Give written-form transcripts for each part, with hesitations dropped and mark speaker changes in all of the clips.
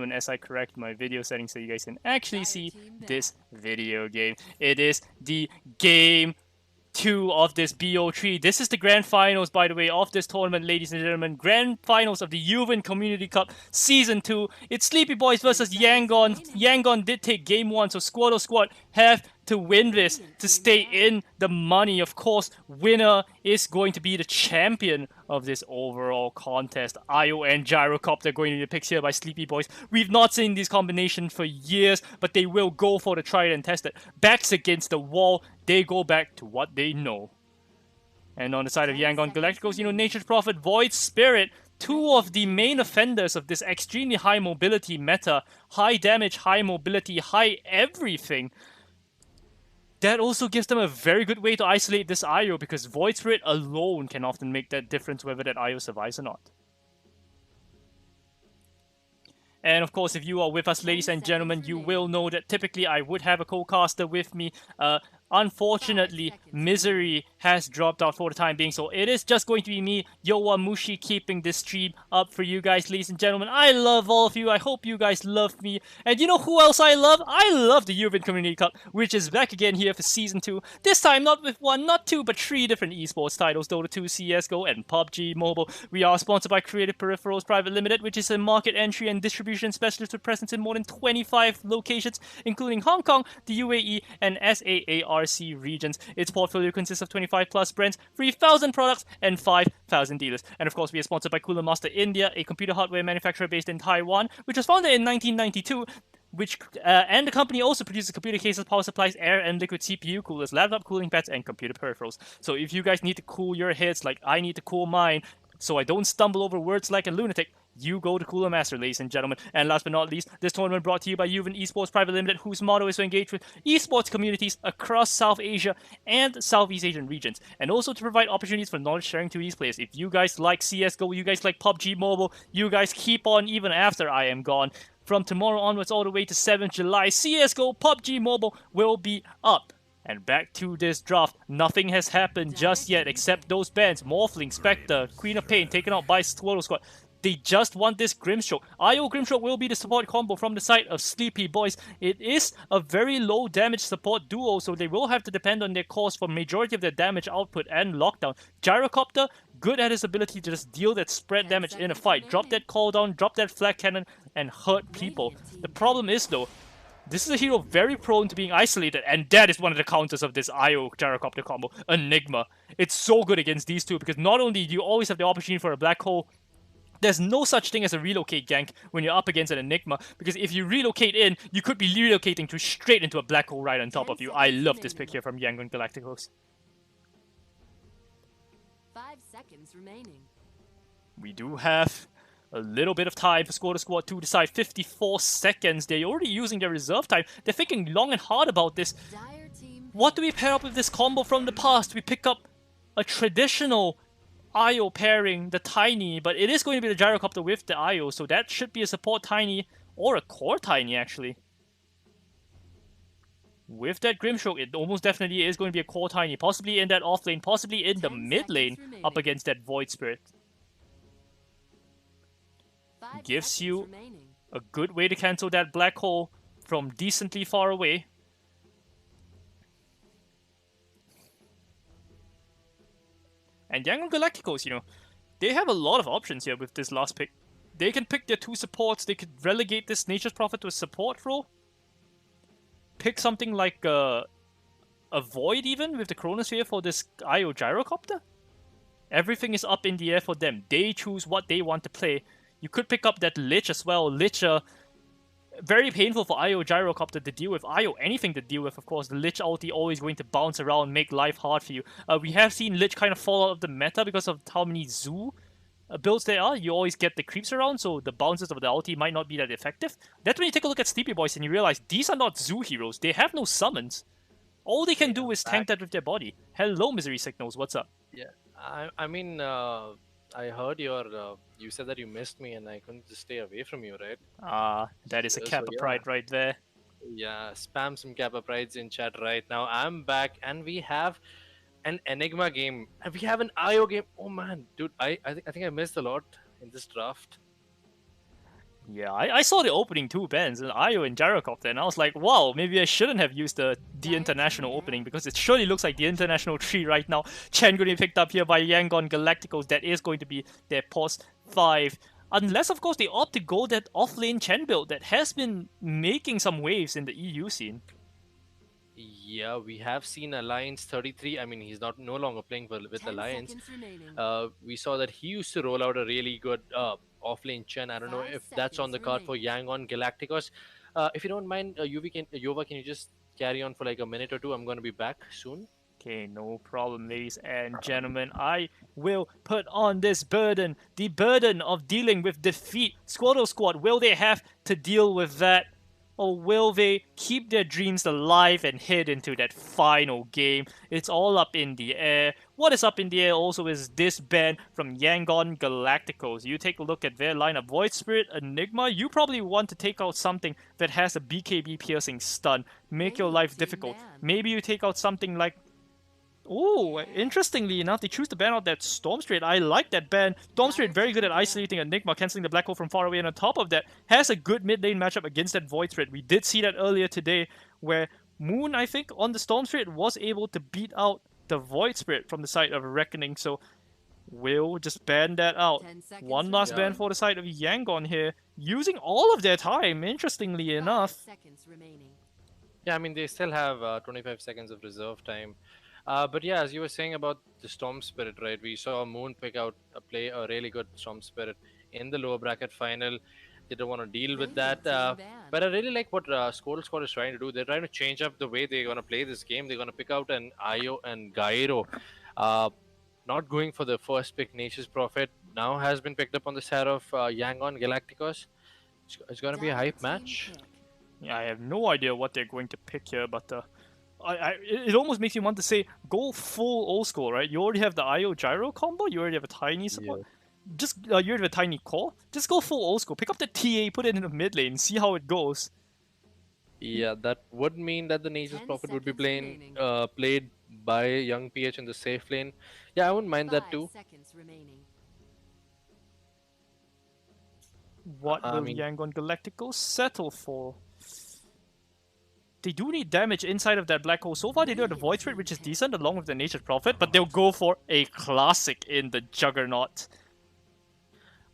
Speaker 1: announcement as I correct my video settings so you guys can actually see this video game. It is the Game 2 of this BO3. This is the grand finals, by the way, of this tournament, ladies and gentlemen. Grand finals of the Yuvin Community Cup Season 2. It's Sleepy Boys versus Yangon. Yangon did take Game 1, so Squad have to win this to stay in the money. Of course, winner is going to be the champion of this overall contest. IO and Gyrocopter going to be the picks here by Sleepy Boys. We've not seen this combination for years, but they will go for the try it and test it. Backs against the wall, they go back to what they know. And on the side of Yangon Galacticos, Nature's Prophet, Void Spirit, two of the main offenders of this extremely high mobility meta. High damage, high mobility, high everything. That also gives them a very good way to isolate this IO, because Void Spirit alone can often make that difference whether that IO survives or not. And of course, if you are with us, ladies and gentlemen, you will know that typically I would have a co-caster with me. Unfortunately, Misery has dropped out for the time being, so it is just going to be me, Yowamushi, keeping this stream up for you guys, ladies and gentlemen. I love all of you. I hope you guys love me. And you know who else I love? I love the Yuvin Community Cup, which is back again here for Season 2. This time, not with one, not two, but three different esports titles, Dota 2, CSGO, and Pubg Mobile. We are sponsored by IT Peripherals Private Limited, which is a market entry and distribution specialist with presence in more than 25 locations, including Hong Kong, the UAE, and SAARC regions. Its portfolio consists of 25 plus brands, 3,000 products, and 5,000 dealers. And of course, we are sponsored by Cooler Master India, a computer hardware manufacturer based in Taiwan, which was founded in 1992. And the company also produces computer cases, power supplies, air and liquid CPU coolers, laptop cooling pads, and computer peripherals. So if you guys need to cool your heads like I need to cool mine, so I don't stumble over words like a lunatic, you go to Cooler Master, ladies and gentlemen. And last but not least, this tournament brought to you by Yuvin Esports Private Limited, whose motto is to engage with esports communities across South Asia and Southeast Asian regions, and also to provide opportunities for knowledge sharing to these players. If you guys like CSGO, you guys like Pubg Mobile, you guys keep on even after I am gone. From tomorrow onwards all the way to 7th July, CSGO, Pubg Mobile will be up. And back to this draft, nothing has happened just yet except those bans. Morphling, Spectre, Queen of Pain taken out by Swallow Squad. They just want this Grimstroke. IO Grimstroke will be the support combo from the side of Sleepy Boys. It is a very low damage support duo, so they will have to depend on their cores for majority of their damage output and lockdown. Gyrocopter, good at his ability to just deal that spread damage in a fight. Drop that call down, drop that flag cannon, and hurt people. The problem is though, this is a hero very prone to being isolated, and that is one of the counters of this IO Gyrocopter combo, Enigma. It's so good against these two, because not only do you always have the opportunity for a black hole, there's no such thing as a relocate gank when you're up against an Enigma, because if you relocate in, you could be relocating to straight into a black hole right on top of you. I love this pick here from Yangon Galacticos.
Speaker 2: 5 seconds remaining.
Speaker 1: We do have a little bit of time for Squad to decide. 54 seconds. They're already using their reserve time. They're thinking long and hard about this. What do we pair up with this combo from the past? We pick up a traditional IO pairing, the Tiny, but it is going to be the Gyrocopter with the IO, so that should be a support Tiny, or a core Tiny actually. With that Grimstroke, it almost definitely is going to be a core Tiny, possibly in that off lane, possibly in the mid lane, up against that Void Spirit. Gives you a good way to cancel that black hole from decently far away. And Yangon Galacticos, they have a lot of options here with this last pick. They can pick their two supports. They could relegate this Nature's Prophet to a support role. Pick something like a Void even with the Chronosphere for this IO Gyrocopter. Everything is up in the air for them. They choose what they want to play. You could pick up that Lich as well. Lich, very painful for IO Gyrocopter to deal with. IO anything to deal with, of course. The Lich ulti always going to bounce around, make life hard for you. We have seen Lich kind of fall out of the meta because of how many Zoo builds there are. You always get the creeps around, so the bounces of the ulti might not be that effective. That's when you take a look at Sleepy Boys and you realize these are not Zoo heroes. They have no summons. All they can do is tank that with their body. Hello, Misery Signals. What's up?
Speaker 3: Yeah, I mean, I heard you said that you missed me and I couldn't just stay away from you, right?
Speaker 1: That is a Kappa Pride right there.
Speaker 3: Yeah, spam some Kappa Prides in chat right now. I'm back and we have an Enigma game and we have an IO game. Oh man, dude, I think I missed a lot in this draft.
Speaker 1: Yeah, I saw the opening two bands, Io and Gyrocopter, and I was like, wow, maybe I shouldn't have used the international opening because it surely looks like the international tree right now. Chen going to be picked up here by Yangon Galacticos. That is going to be their pos 5. Unless, of course, they opt to go that off-lane Chen build that has been making some waves in the EU scene.
Speaker 3: Yeah, we have seen Alliance 33. I mean, he's not no longer playing with
Speaker 2: 10
Speaker 3: Alliance.
Speaker 2: seconds remaining.
Speaker 3: We saw that he used to roll out a really good offlane Chen. I don't know
Speaker 2: 5
Speaker 3: if that's on the card for
Speaker 2: seconds
Speaker 3: Yangon Galacticos. If you don't mind, Yuva, can you just carry on for like a minute or two? I'm going to be back soon.
Speaker 1: Okay, no problem, ladies and gentlemen. I will put on this burden, the burden of dealing with defeat. Squirtle Squad, will they have to deal with that? Or will they keep their dreams alive and head into that final game? It's all up in the air. What is up in the air also is this band from Yangon Galacticos. You take a look at their lineup. Void Spirit, Enigma. You probably want to take out something that has a BKB piercing stun. Make your life difficult. Maybe you take out something like oh, interestingly enough, they choose to ban out that Stormstrait. I like that ban. Stormstrait very good at isolating Enigma, cancelling the Black Hole from far away, and on top of that, has a good mid lane matchup against that Void Threat. We did see that earlier today, where Moon, I think, on the Stormstrait was able to beat out the Void Spirit from the side of Reckoning, so we'll just ban that out. One last ban for the side of Yangon here, using all of their time, interestingly enough.
Speaker 2: seconds remaining.
Speaker 3: Yeah, I mean, they still have 25 seconds of reserve time. But yeah, as you were saying about the Storm Spirit, right? We saw Moon play a really good Storm Spirit in the lower bracket final. They don't want to deal with that. But I really like what Squirtle Squad is trying to do. They're trying to change up the way they're going to play this game. They're going to pick out an Io and Gyro. Not going for the first pick, Nature's Prophet, now has been picked up on the side of Yangon Galacticos. It's going to be a hype match.
Speaker 1: Yeah, I have no idea what they're going to pick here, but it almost makes me want to say go full old school, right? You already have the IO gyro combo, you already have a tiny support.
Speaker 3: Yeah.
Speaker 1: Just you already have a tiny core. Just go full old school. Pick up the TA, put it in the mid lane, see how it goes.
Speaker 3: Yeah, that would mean that the Nature's Prophet would be played by Young PH in the safe lane. Yeah, I wouldn't mind that too.
Speaker 1: What will Yangon Galacticos settle for? They do need damage inside of that black hole. So far, they do have the Void Spirit, which is decent, along with the Nature's Prophet, but they'll go for a classic in the Juggernaut.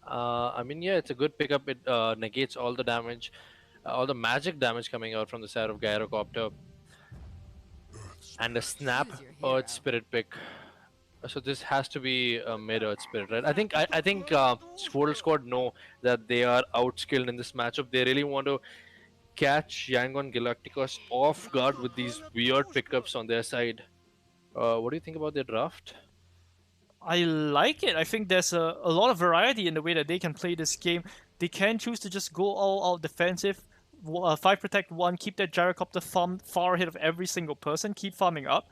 Speaker 3: I mean, yeah, it's a good pickup. It negates all the damage, all the magic damage coming out from the side of Gyrocopter. And a Snap Earth Spirit pick. So this has to be a mid Earth Spirit, right? I think Squirtle Squad know that they are outskilled in this matchup. They really want to catch Yangon Galacticos off guard with these weird pickups on their side. What do you think about their draft?
Speaker 1: I like it. I think there's a lot of variety in the way that they can play this game. They can choose to just go all out defensive, 5 protect 1, keep that Gyrocopter farm far ahead of every single person, keep farming up.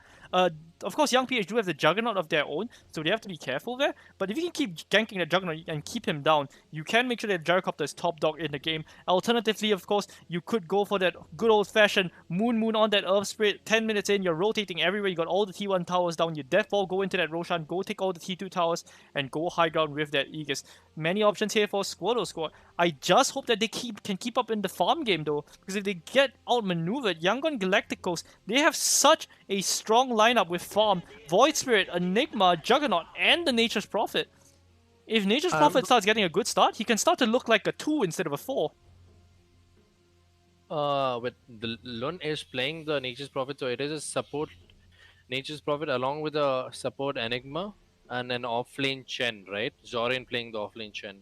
Speaker 1: Of course, Young PH do have the Juggernaut of their own, so they have to be careful there. But if you can keep ganking the Juggernaut and keep him down, you can make sure that Gyrocopter is top dog in the game. Alternatively, of course, you could go for that good old-fashioned Moon on that Earth Spirit. 10 minutes in, you're rotating everywhere. You got all the T1 towers down. You Death Ball, go into that Roshan, go take all the T2 towers, and go high ground with that Aegis. Many options here for Squirtle Squad. I just hope that they can keep up in the farm game though, because if they get outmaneuvered, Yangon Galacticos, they have such a strong lineup with farm, Void Spirit, Enigma, Juggernaut, and the Nature's Prophet. If Nature's Prophet starts getting a good start, he can start to look like a 2 instead of a 4.
Speaker 3: But the Lun is playing the Nature's Prophet, so it is a support Nature's Prophet along with a support Enigma and an offlane Chen, right? Zorin playing the offlane Chen.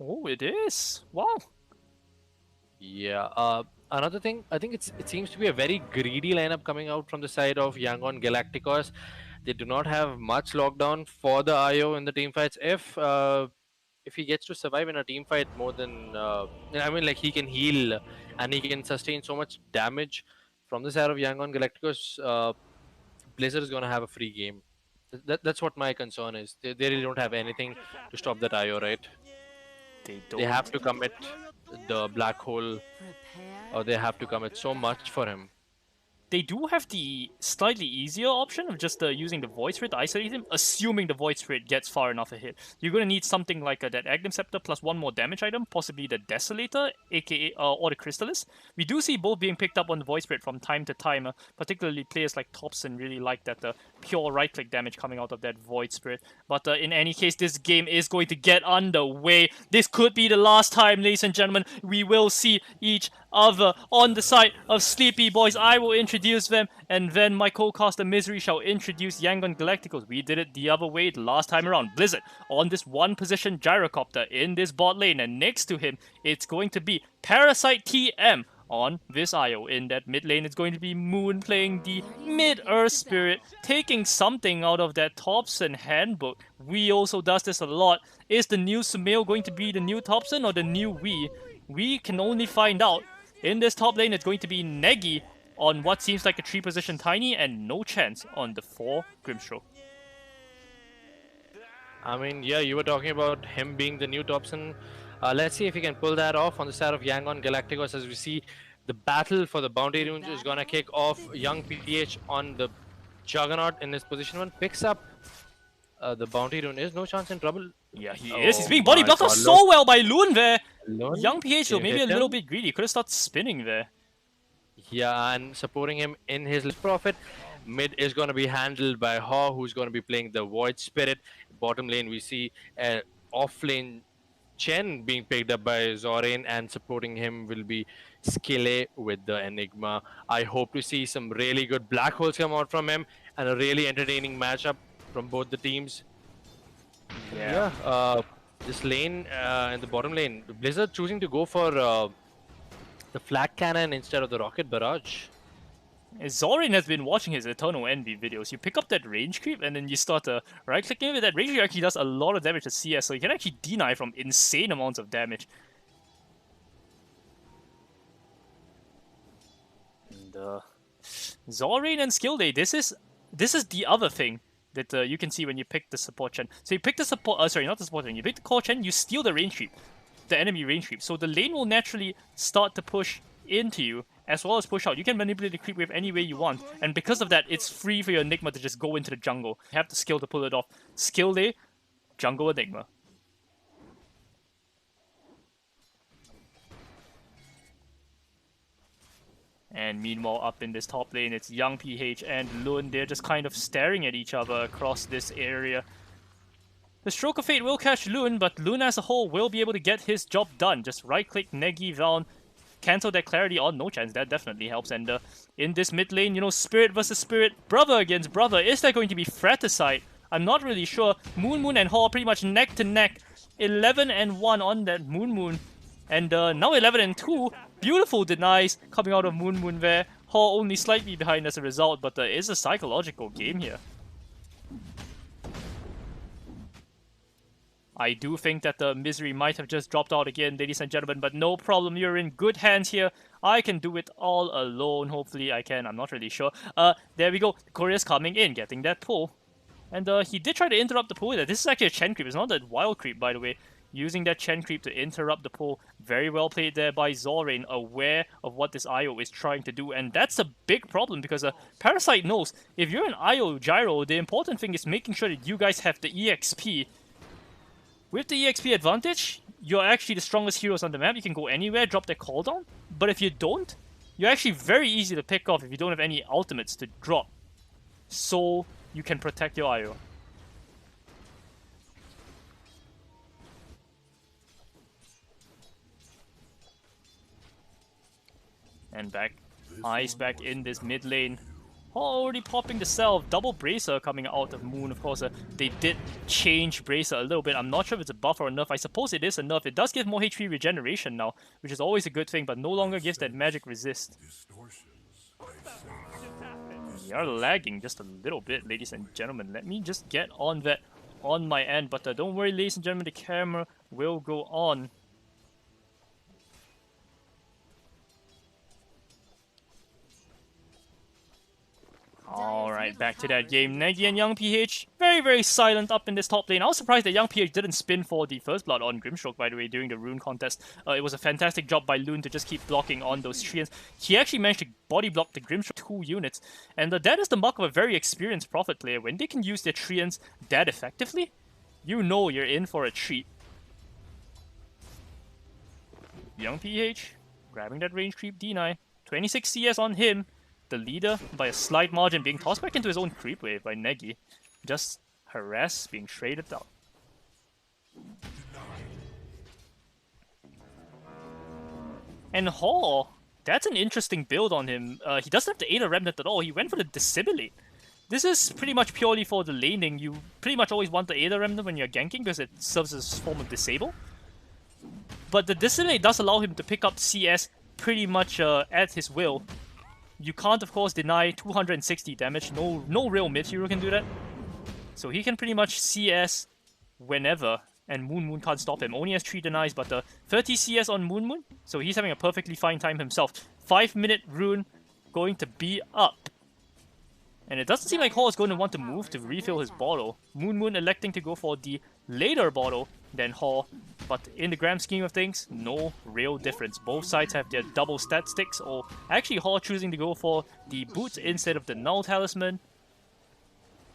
Speaker 1: Oh, it is. Wow.
Speaker 3: Yeah. Another thing, I think it seems to be a very greedy lineup coming out from the side of Yangon Galacticos. They do not have much lockdown for the IO in the team fights. If he gets to survive in a team fight more than I mean, like, he can heal and he can sustain so much damage from the side of Yangon Galacticos, Blizzard is going to have a free game. That's what my concern is. They really don't have anything to stop that IO, right? They have to commit the black hole, or they have to commit so much for him.
Speaker 1: they do have the slightly easier option of just using the Void Spirit to isolate him, assuming the Void Spirit gets far enough ahead. You're going to need something like that Agnem Scepter plus one more damage item, possibly the Desolator, aka or the Crystallis. We do see both being picked up on the Void Spirit from time to time, particularly players like Thompson really like that pure right-click damage coming out of that Void Spirit. But in any case, this game is going to get underway. This could be the last time, ladies and gentlemen, we will see each other on the side of Sleepy Boys. I will introduce them, and then my co-caster Misery shall introduce Yangon Galacticos. We did it the other way the last time around. Blizzard on this one-position gyrocopter in this bot lane, and next to him, it's going to be Parasite TM on this IO. In that mid lane, it's going to be Moon playing the mid-earth spirit, taking something out of that Thompson handbook. We also does this a lot. Is the new Sumail going to be the new Thompson or the new Wii? We can only find out. In this top lane, it's going to be Negi on what seems like a 3-position Tiny, and no chance on the 4 Grimstroke.
Speaker 3: I mean, yeah, you were talking about him being the new Thompson. Let's see if he can pull that off on the side of Yangon Galacticos. As we see, the battle for the bounty runes is gonna kick off. Young PH on the Juggernaut in his position 1 picks up the bounty rune. Is no chance in trouble.
Speaker 1: Yeah, he is. He's being body blocked so well by Loon there.
Speaker 3: Loon?
Speaker 1: Young PH though, maybe a little bit greedy. Could have started spinning there.
Speaker 3: Yeah, and supporting him in his profit. Mid is going to be handled by Haw, who's going to be playing the Void Spirit. Bottom lane, we see off lane Chen being picked up by Zorain, and supporting him will be Skille with the Enigma. I hope to see some really good black holes come out from him, and a really entertaining matchup from both the teams. Yeah, this lane in the bottom lane, Blizzard choosing to go for the flak cannon instead of the rocket barrage.
Speaker 1: Zorin has been watching his Eternal Envy videos. You pick up that range creep and then you start right-clicking with that range creep. Actually does a lot of damage to CS, so you can actually deny from insane amounts of damage. And Zorin and Skill Day, this is the other thing that you can see when you pick the support Chen. So you pick the support, sorry, not the support Chen, you pick the core Chen, you steal the range creep, the enemy range creep. So the lane will naturally start to push into you, as well as push out. You can manipulate the creep wave any way you want, and because of that, it's free for your Enigma to just go into the jungle. You have the skill to pull it off. Skill Day, jungle Enigma. And meanwhile, up in this top lane, it's Young PH and Lun. They're just kind of staring at each other across this area. The Stroke of Fate will catch Lun, but Lun as a whole will be able to get his job done. Just right-click, Negi down, cancel that clarity on no chance. That definitely helps. And in this mid lane, you know, Spirit versus Spirit, brother against brother. Is there going to be fratricide? I'm not really sure. Moon and Haw pretty much neck to neck. 11 and 1 on that Moon. And now 11 and 2. Beautiful denies coming out of Moon there. Haw only slightly behind as a result, but there is a psychological game here. I do think that the Misery might have just dropped out again, ladies and gentlemen, but no problem. You're in good hands here. I can do it all alone. Hopefully I can. I'm not really sure. There we go. Courier's coming in, getting that pull. And he did try to interrupt the pull there. This is actually a Chen creep. It's not a wild creep, by the way. Using that Chen creep to interrupt the pull. Very well played there by Zorain, aware of what this IO is trying to do. And that's a big problem because Parasite knows if you're an IO gyro, the important thing is making sure that you guys have the EXP. With the EXP advantage, you're actually the strongest heroes on the map. You can go anywhere, drop their cooldown. But if you don't, you're actually very easy to pick off if you don't have any ultimates to drop. So you can protect your IO. And back, Ice back in this mid lane. Already popping the self. Double Bracer coming out of Moon. Of course, they did change Bracer a little bit. I'm not sure if it's a buff or a nerf. I suppose it is a nerf. It does give more HP regeneration now, which is always a good thing, but no longer gives that magic resist. We are lagging just a little bit, ladies and gentlemen. Let me just get on that on my end, but don't worry, ladies and gentlemen, the camera will go on. Alright, back to that game. Negi and Young PH, very very, very silent up in this top lane. I was surprised that Young PH didn't spin for the first blood on Grimstroke, by the way, during the rune contest. It was a fantastic job by Loon to just keep blocking on those treants. He actually managed to body block the Grimstroke 2 units, and that is the mark of a very experienced Prophet player. When they can use their treants that effectively, you know you're in for a treat. Young PH grabbing that range creep D9. 26 CS on him. The leader by a slight margin, being tossed back into his own creep wave by Negi. Just harass, being traded down. And Hall, that's an interesting build on him. He doesn't have the Aether Remnant at all. He went for the Dissimulate. This is pretty much purely for the laning. You pretty much always want the Aether Remnant when you're ganking because it serves as a form of disable. But the Dissimulate does allow him to pick up CS pretty much at his will. You can't, of course, deny 260 damage. No real mid-hero can do that. So he can pretty much CS whenever, and Moon can't stop him. Only has 3 denies, but 30 CS on Moon, so he's having a perfectly fine time himself. 5-minute rune going to be up. And it doesn't seem like Hall is going to want to move to refill his bottle. Moon electing to go for the later bottle than Hall. But in the grand scheme of things, no real difference. Both sides have their double stat sticks, or actually Hall choosing to go for the boots instead of the null talisman.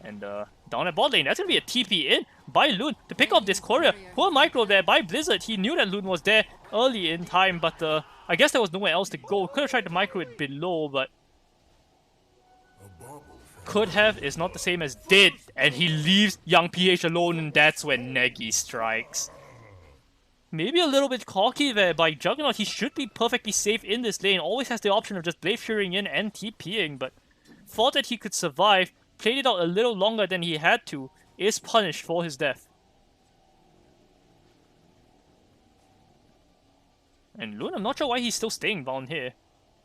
Speaker 1: And down at bot lane, that's going to be a TP in by Loon to pick up this courier. Poor micro there by Blizzard. He knew that Loon was there early in time, but I guess there was nowhere else to go. Could have tried to micro it below, but could have is not the same as did. And he leaves Young PH alone, and that's when Negi strikes. Maybe a little bit cocky there by Juggernaut. He should be perfectly safe in this lane. Always has the option of just Blade Furying in and TPing, but thought that he could survive. Played it out a little longer than he had to. Is punished for his death. And Loon, I'm not sure why he's still staying down here.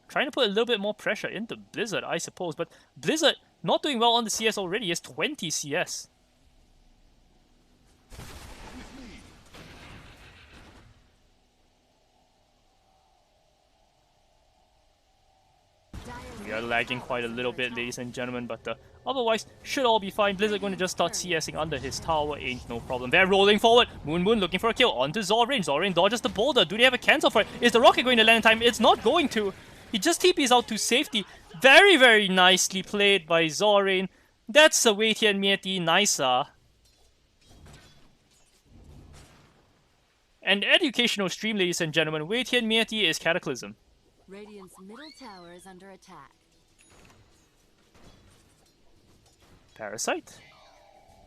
Speaker 1: Trying to put a little bit more pressure into Blizzard, I suppose. But Blizzard not doing well on the CS already. He has 20 CS. We are lagging quite a little bit, ladies and gentlemen, but otherwise should all be fine. Blizzard going to just start CSing under his tower, ain't no problem. They're rolling forward. Moon looking for a kill onto Zorain. Zorain dodges the boulder. Do they have a cancel for it? Is the rocket going to land in time? It's not going to. He just TPs out to safety. Very, very nicely played by Zorain. That's a Wei Tian Mieti nicer. An educational stream, ladies and gentlemen. Wei Tian Mieti is Cataclysm.
Speaker 2: Radiant's middle tower is under attack.
Speaker 1: Parasite.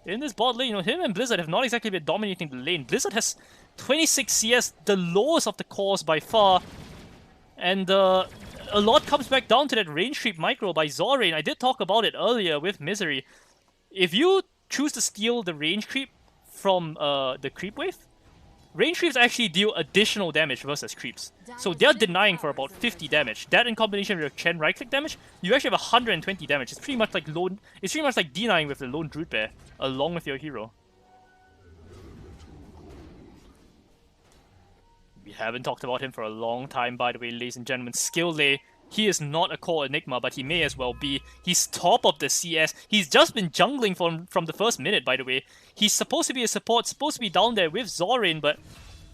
Speaker 1: In this bot lane, him and Blizzard have not exactly been dominating the lane. Blizzard has 26 CS, the lowest of the cores by far. And a lot comes back down to that range creep micro by Zorain. I did talk about it earlier with Misery. If you choose to steal the range creep from the creep wave, range creeps actually deal additional damage versus creeps. So they're denying for about 50 damage. That in combination with Chen right-click damage, you actually have 120 damage. It's pretty much like denying with the lone Druid Bear, along with your hero. We haven't talked about him for a long time, by the way, ladies and gentlemen. Skillay, he is not a core Enigma, but he may as well be. He's top of the CS. He's just been jungling from the first minute, by the way. He's supposed to be a support, supposed to be down there with Zorain, but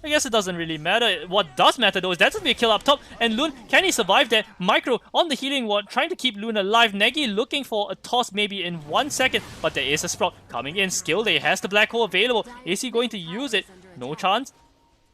Speaker 1: I guess it doesn't really matter. What does matter, though, is that's going to be a kill up top. And Loon, can he survive that? Micro on the healing ward, trying to keep Loon alive. Negi looking for a toss maybe in 1 second, but there is a Sprout coming in. Skillay has the Black Hole available. Is he going to use it? No chance.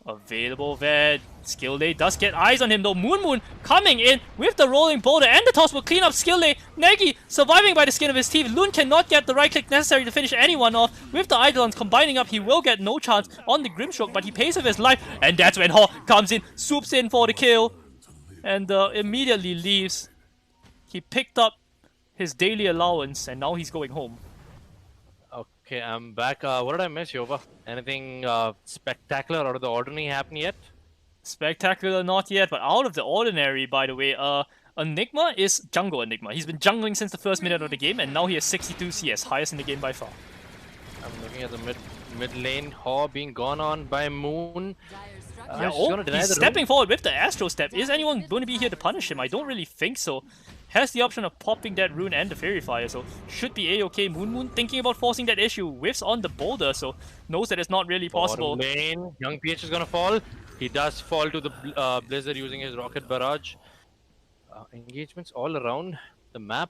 Speaker 1: Available there. Skillay does get eyes on him though. Moon coming in with the rolling boulder, and the toss will clean up Skillay. Negi surviving by the skin of his teeth. Loon cannot get the right click necessary to finish anyone off. With the Eidolons combining up, he will get no chance on the Grimstroke, but he pays with his life, and that's when Haw comes in, swoops in for the kill, and immediately leaves. He picked up his daily allowance, and now he's going home.
Speaker 3: Okay, I'm back. What did I miss, Yova? Anything spectacular out of the ordinary happen yet?
Speaker 1: Spectacular, not yet, but out of the ordinary, by the way. Enigma is Jungle Enigma. He's been jungling since the first minute of the game, and now he has 62 CS, highest in the game by far.
Speaker 3: I'm looking at the mid lane. Haw being gone on by Moon.
Speaker 1: Yeah,
Speaker 3: She's gonna deny
Speaker 1: he's
Speaker 3: the
Speaker 1: stepping
Speaker 3: room.
Speaker 1: forward with the Astro Step. Is anyone going to be here to punish him? I don't really think so. Has the option of popping that rune and the Fairy Fire, so should be a-okay. Moon thinking about forcing that issue. Whiffs on the boulder, so knows that it's not really possible.
Speaker 3: Bottom lane, Young PH is gonna fall. He does fall to the Blizzard using his rocket barrage. Engagements all around the map.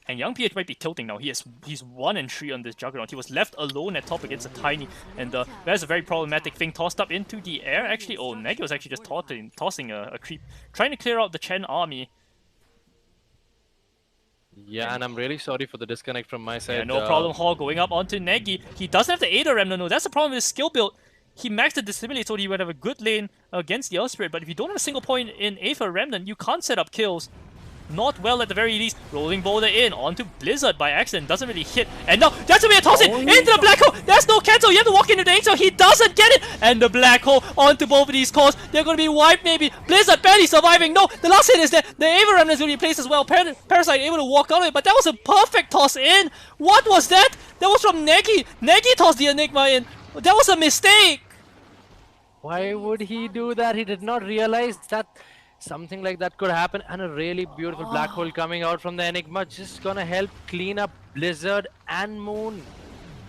Speaker 1: And Young PH might be tilting now. He's 1 and 3 on this Juggernaut. He was left alone at top against a Tiny, and that's a very problematic thing. Tossed up into the air. Actually, oh, Negi was actually just tossing a creep, trying to clear out the Chen army.
Speaker 3: Yeah, and I'm really sorry for the disconnect from my side.
Speaker 1: Yeah, no problem. Hall going up onto Negi. He doesn't have the Ada Remnant. No, that's the problem with his skill build. He maxed the Dissimulate so he would have a good lane against the Earth Spirit, but if you don't have a single point in A for Remnant, you can't set up kills. Not well at the very least. Rolling boulder in onto Blizzard by accident. Doesn't really hit. And now that's gonna be a toss in into the black hole. There's no cancel. You have to walk into the Angel. He doesn't get it. And the black hole onto both of these cores. They're gonna be wiped maybe. Blizzard barely surviving. No, the last hit is there. The Ava Remnant is gonna be placed as well. Parasite able to walk out of it, but that was a perfect toss in. What was that? That was from Negi. Negi tossed the Enigma in. That was a mistake.
Speaker 3: Why would he do that? He did not realize that something like that could happen, and a really beautiful black hole coming out from the Enigma, just gonna help clean up Blizzard and Moon.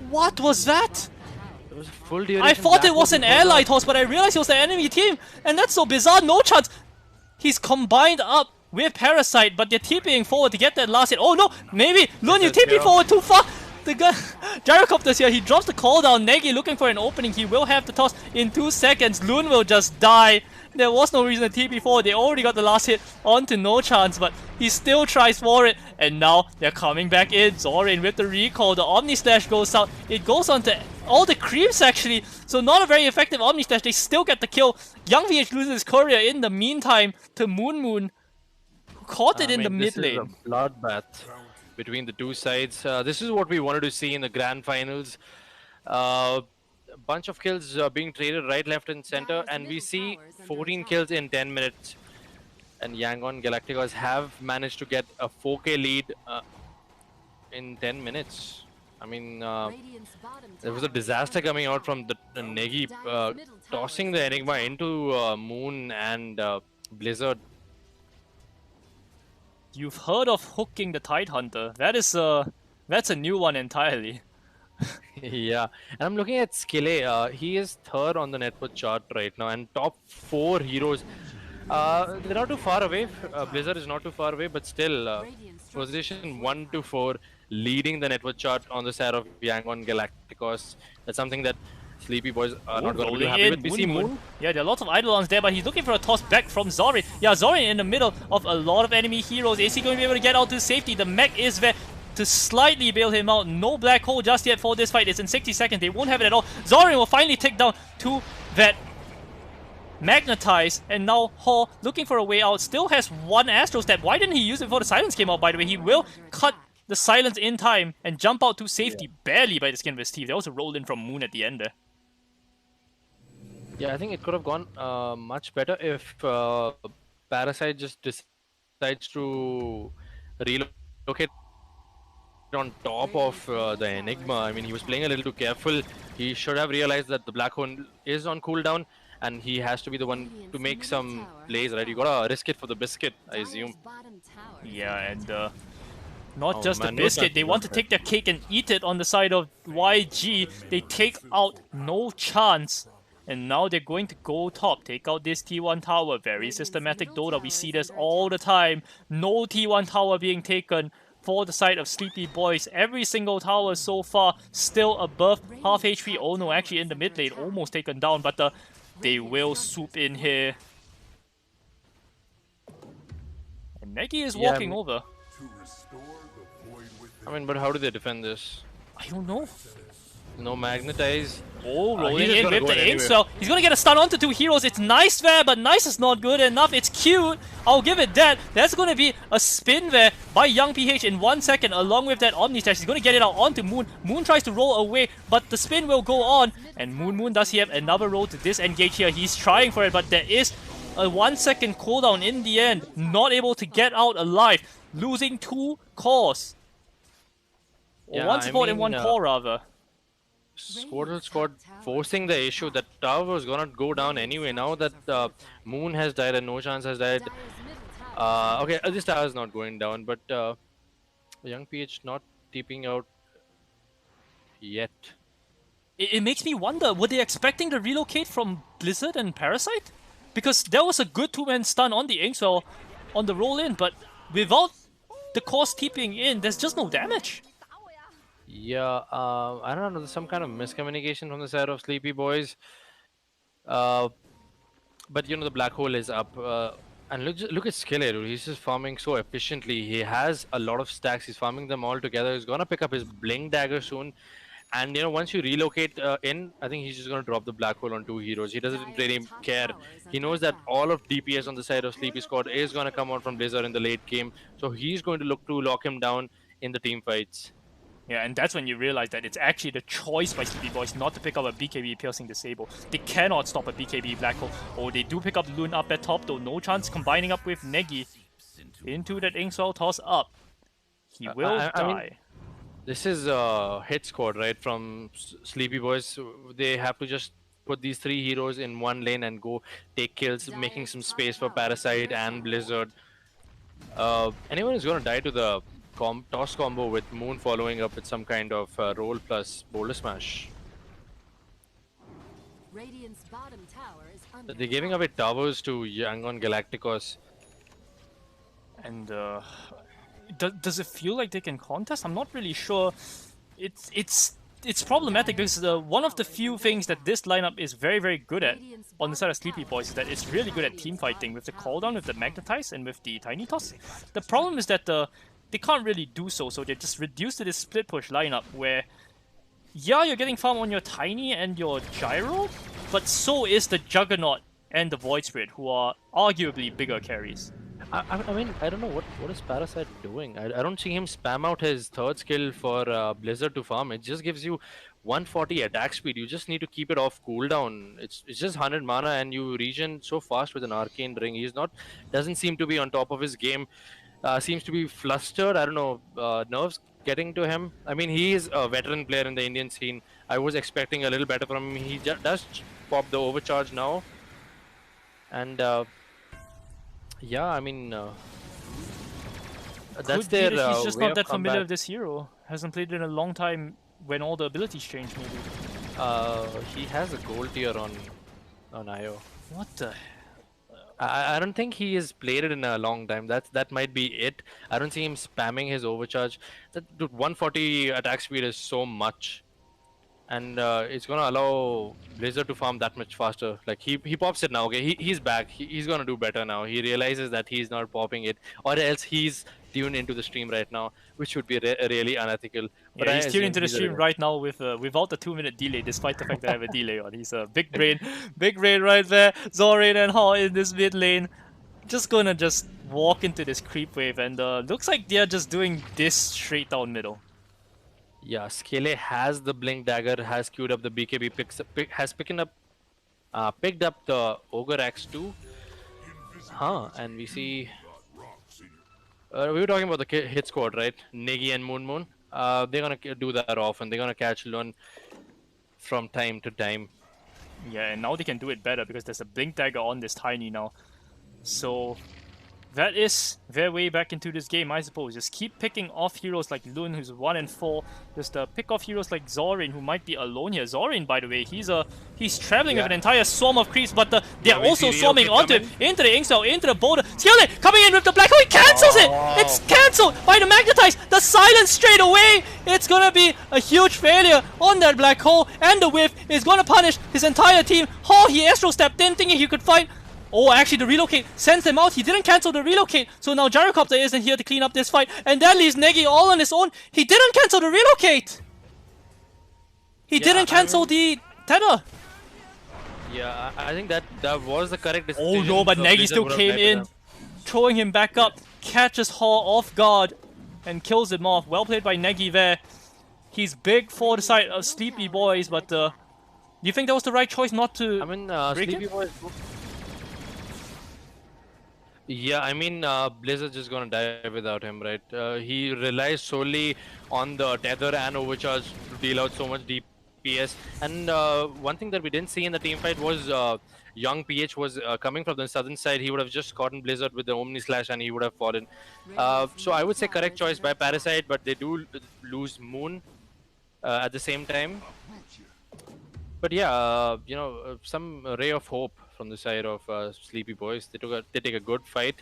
Speaker 1: What was that?
Speaker 3: It was a full duration.
Speaker 1: I thought
Speaker 3: black
Speaker 1: it was
Speaker 3: hole
Speaker 1: an
Speaker 3: before
Speaker 1: ally
Speaker 3: that.
Speaker 1: toss, but I realized it was the enemy team, and that's so bizarre. No chance. He's combined up with Parasite, but they're TPing forward to get that last hit. Oh no, maybe Lun, you TP forward too far. The guy, Gyrocopter's here. He drops the call down. Negi looking for an opening. He will have the toss in 2 seconds. Lun will just die. There was no reason to TP forward. They already got the last hit onto No Chance, but he still tries for it. And now they're coming back in. Zorin with the recall. The Omni Slash goes out. It goes onto all the creeps actually. So not a very effective Omni Slash. They still get the kill. Young VH loses his courier in the meantime to Moon, who caught it in the mid lane.
Speaker 3: This is a bloodbath between the two sides. This is what we wanted to see in the grand finals. A bunch of kills being traded right, left, and center, and we see 14 kills in 10 minutes. And Yangon Galacticos have managed to get a 4K lead in 10 minutes. I mean, there was a disaster coming out from the Negi tossing the Enigma into Moon and Blizzard.
Speaker 1: You've heard of hooking the Tidehunter. That's a new one entirely.
Speaker 3: Yeah, and I'm looking at Skille. He is third on the net worth chart right now, and top 4 heroes. They're not too far away. Blizzard is not too far away, but still, position 1 to 4, leading the net worth chart on the side of Yangon Galacticos. That's something that Sleepy Boys are not going to be happy with. We see Moon.
Speaker 1: Yeah, there are lots of Eidolons there, but he's looking for a toss back from Zorin. Yeah, Zorin in the middle of a lot of enemy heroes. Is he going to be able to get out to safety? The mech is there to slightly bail him out. No black hole just yet for this fight. It's in 60 seconds. They won't have it at all. Zorin will finally tick down to that Magnetize, and now Hall looking for a way out. Still has 1 Astro Step. Why didn't he use it before the silence came out, by the way? He will cut the silence in time and jump out to safety, barely by the skin of his teeth. There was a roll in from Moon at the end there.
Speaker 3: Yeah, I think it could have gone much better if Parasite just decides to relocate on top of the Enigma. I mean, he was playing a little too careful. He should have realized that the Black Hole is on cooldown, and he has to be the one to make some plays, right? You gotta risk it for the biscuit, I assume.
Speaker 1: Yeah, and not just
Speaker 3: man,
Speaker 1: the biscuit. They want to take their cake and eat it on the side of YG. They take out No Chance. And now they're going to go top, take out this T1 tower. Very systematic Dota. We see this all the time. No T1 tower being taken for the side of Sleepy Boys. Every single tower so far still above half HP. Oh no, actually in the mid lane, almost taken down. But they will swoop in here. And Negi is walking over.
Speaker 3: I mean, but how do they defend this?
Speaker 1: I don't know.
Speaker 3: No Magnetize.
Speaker 1: Oh, rolling in with the aim spell. He's gonna get a stun onto 2 heroes. It's nice there, but nice is not good enough. It's cute. I'll give it that. That's gonna be a spin there by Young PH in 1 second, along with that Omni Slash. He's gonna get it out onto Moon. Moon tries to roll away, but the spin will go on. And Moon, does he have another roll to disengage here? He's trying for it, but there is a 1 second cooldown in the end. Not able to get out alive. Losing 2 cores. Or
Speaker 3: Yeah,
Speaker 1: 1 support and 1 core, rather.
Speaker 3: Squirtle squad forcing the issue that tower was gonna go down anyway. Now that Moon has died and No Chance has died. Okay, this tower is not going down, but Young PH not TPing out yet.
Speaker 1: It makes me wonder, were they expecting the relocate from Blizzard and Parasite? Because there was a good two-man stun on the Inkswell on the roll-in, but without the course TPing in, there's just no damage.
Speaker 3: Yeah, I don't know. There's some kind of miscommunication from the side of Sleepy Boys. But you know the black hole is up. And look at Skillet, dude. He's just farming so efficiently. He has a lot of stacks. He's farming them all together. He's gonna pick up his Bling Dagger soon. And you know, once you relocate in, I think he's just gonna drop the black hole on 2 heroes. He doesn't really care. He knows that all of DPS on the side of Sleepy Squad is gonna come out from Blizzard in the late game. So he's going to look to lock him down in the team fights.
Speaker 1: Yeah, and that's when you realize that it's actually the choice by Sleepy Boys not to pick up a BKB Piercing Disable. They cannot stop a BKB Black Hole. Oh, they do pick up Loon up at top though. No Chance combining up with Negi into that Inkswell toss up. He will die.
Speaker 3: I mean, this is a hit squad, right, from Sleepy Boys. So they have to just put these 3 heroes in one lane and go take kills, making some space for Parasite and Blizzard. Anyone is going to die to the toss combo with Moon following up with some kind of roll plus boulder smash.
Speaker 2: Radiant's bottom tower is under
Speaker 3: They're giving away towers to Yangon Galacticos.
Speaker 1: And does it feel like they can contest? I'm not really sure. It's problematic because one of the few things that this lineup is very, very good at on the side of Sleepy Boys is that it's really good at team fighting with the cooldown, with the Magnetize, and with the Tiny Toss. The problem is that they can't really do so they're just reduced to this split push lineup where, yeah, you're getting farm on your Tiny and your Gyro, but so is the Juggernaut and the Void Spirit, who are arguably bigger carries.
Speaker 3: I mean, I don't know what is Parasite doing. I don't see him spam out his third skill for Blizzard to farm. It just gives you 140 attack speed. You just need to keep it off cooldown. It's just 100 mana and you regen so fast with an Arcane Ring. He's doesn't seem to be on top of his game. Seems to be flustered. I don't know, nerves getting to him. I mean, he is a veteran player in the Indian scene. I was expecting a little better from him. He does pop the overcharge now. And yeah, I mean, that's their
Speaker 1: He's just
Speaker 3: way
Speaker 1: not
Speaker 3: of
Speaker 1: that familiar
Speaker 3: combat.
Speaker 1: with this hero. Hasn't played in a long time when all the abilities change, maybe.
Speaker 3: He has a gold tier on IO.
Speaker 1: What the?
Speaker 3: I don't think he has played it in a long time. That might be it. I don't see him spamming his overcharge. Dude, 140 attack speed is so much, and it's gonna allow Blizzard to farm that much faster. Like he pops it now. Okay, he's back. He's gonna do better now. He realizes that he's not popping it, or else he's tuned into the stream right now, which would be really unethical. But
Speaker 1: Yeah,
Speaker 3: I
Speaker 1: he's tuned into the
Speaker 3: assume
Speaker 1: stream right now with without the 2-minute delay, despite the fact that I have a delay on. He's a big brain right there. Zorain and Hall in this mid lane, just gonna walk into this creep wave, and looks like they're just doing this straight down middle.
Speaker 3: Yeah, Skele has the Blink Dagger, has queued up the BKB, has picked up the Ogre Axe too. And we see... we were talking about the hit squad, right? Negi and Moon. They're gonna do that often. They're gonna catch Lun from time to time.
Speaker 1: Yeah, and now they can do it better because there's a Blink Dagger on this Tiny now. So that is their way back into this game, I suppose. Just keep picking off heroes like Lun, who's 1 and 4. Just pick off heroes like Zorain, who might be alone here. Zorain, by the way, he's traveling with an entire swarm of creeps, but they're also swarming onto him, into the Inkswell, into the boulder. Skillet coming in with the black hole, he cancels it! It's cancelled by the Magnetize! The silence straight away! It's gonna be a huge failure on that black hole, and the whiff is gonna punish his entire team. Oh, he Astro stepped in thinking he could fight. Oh, actually the relocate sends him out. He didn't cancel the relocate, so now Gyrocopter isn't here to clean up this fight, and that leaves Negi all on his own. He didn't cancel the relocate! He didn't cancel the tether!
Speaker 3: Yeah, I think that was the correct decision.
Speaker 1: Oh no, but Negi still came in, throwing him back up, catches Hall off guard, and kills him off. Well played by Negi there. He's big for the side of Sleepy Boys, but do you think that was the right choice not to break
Speaker 3: Sleepy
Speaker 1: it?
Speaker 3: Boys... Yeah, I mean, Blizzard's just gonna die without him, right? He relies solely on the tether and overcharge to deal out so much DPS. And one thing that we didn't see in the team fight was young PH was coming from the southern side. He would have just gotten Blizzard with the Omni Slash and he would have fallen. So I would say correct choice by Parasite, but they do lose Moon at the same time. But yeah, some ray of hope from the side of Sleepy Boys. They take a good fight.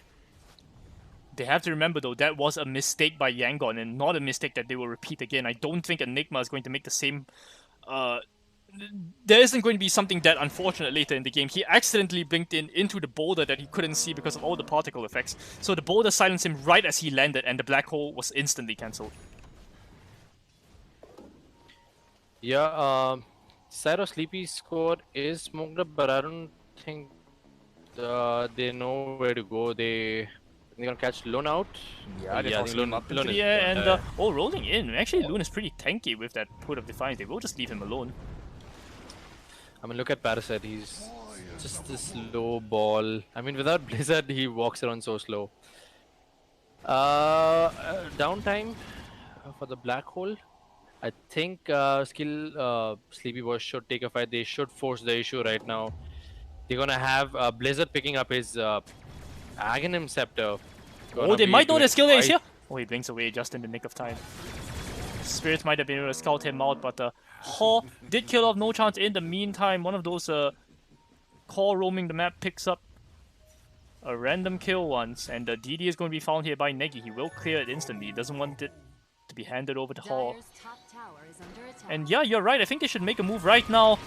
Speaker 1: They have to remember, though, that was a mistake by Yangon and not a mistake that they will repeat again. I don't think Enigma is going to make the same... there isn't going to be something that unfortunate later in the game. He accidentally blinked into the boulder that he couldn't see because of all the particle effects. So the boulder silenced him right as he landed and the black hole was instantly cancelled.
Speaker 3: Yeah, side of Sleepy's score is smoked up, but I don't think they know where to go. They're gonna catch Lune out.
Speaker 1: Yeah, they're tossing him up into the air and rolling in. Actually, Lune is pretty tanky with that Put of Defiance. They will just leave him alone.
Speaker 3: I mean, look at Parasite. He's just a slow ball. I mean, without Blizzard, he walks around so slow. Downtime for the black hole. I think Sleepy Boys should take a fight. They should force the issue right now. They're gonna have Blizzard picking up his Aghanim Scepter.
Speaker 1: Oh, they might know the skill that is here. Oh, he blinks away just in the nick of time. Spirits might have been able to scout him out, but Haw did kill off No Chance in the meantime. One of those core roaming the map picks up a random kill once, and DD is going to be found here by Negi. He will clear it instantly. He doesn't want it to be handed over to Haw. And yeah, you're right. I think they should make a move right now.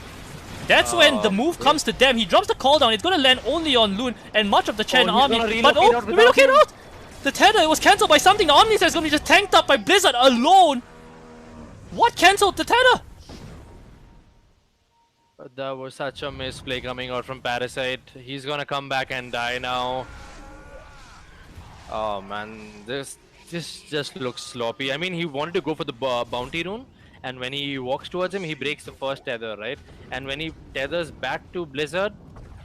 Speaker 1: That's when the move comes to them. He drops the call down. It's going to land only on Lune and much of the Chen army. But relocate out! The tether was cancelled by something. The Omni is going to be just tanked up by Blizzard alone. What cancelled the tether?
Speaker 3: That was such a misplay coming out from Parasite. He's going to come back and die now. Oh man, this just looks sloppy. I mean, he wanted to go for the bounty rune. And when he walks towards him, he breaks the first tether, right? And when he tethers back to Blizzard,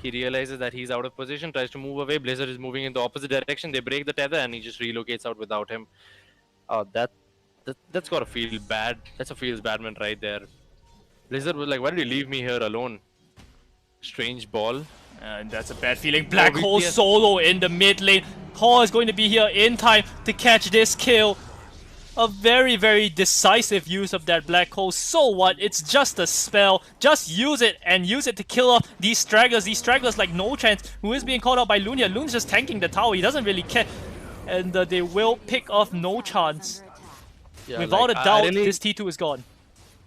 Speaker 3: he realizes that he's out of position, tries to move away. Blizzard is moving in the opposite direction. They break the tether, and he just relocates out without him. Oh, that's gotta feel bad. That's a feels badman right there. Blizzard was like, "Why did you leave me here alone?" Strange ball.
Speaker 1: And that's a bad feeling. Black Hole solo in the mid lane. Haw is going to be here in time to catch this kill. A very, very decisive use of that black hole. So what? It's just a spell. Just use it and use it to kill off these stragglers. These stragglers like No Chance, who is being called out by Lunia. Lune's just tanking the tower. He doesn't really care. And they will pick off No Chance. Yeah, without a doubt, this T2 is gone.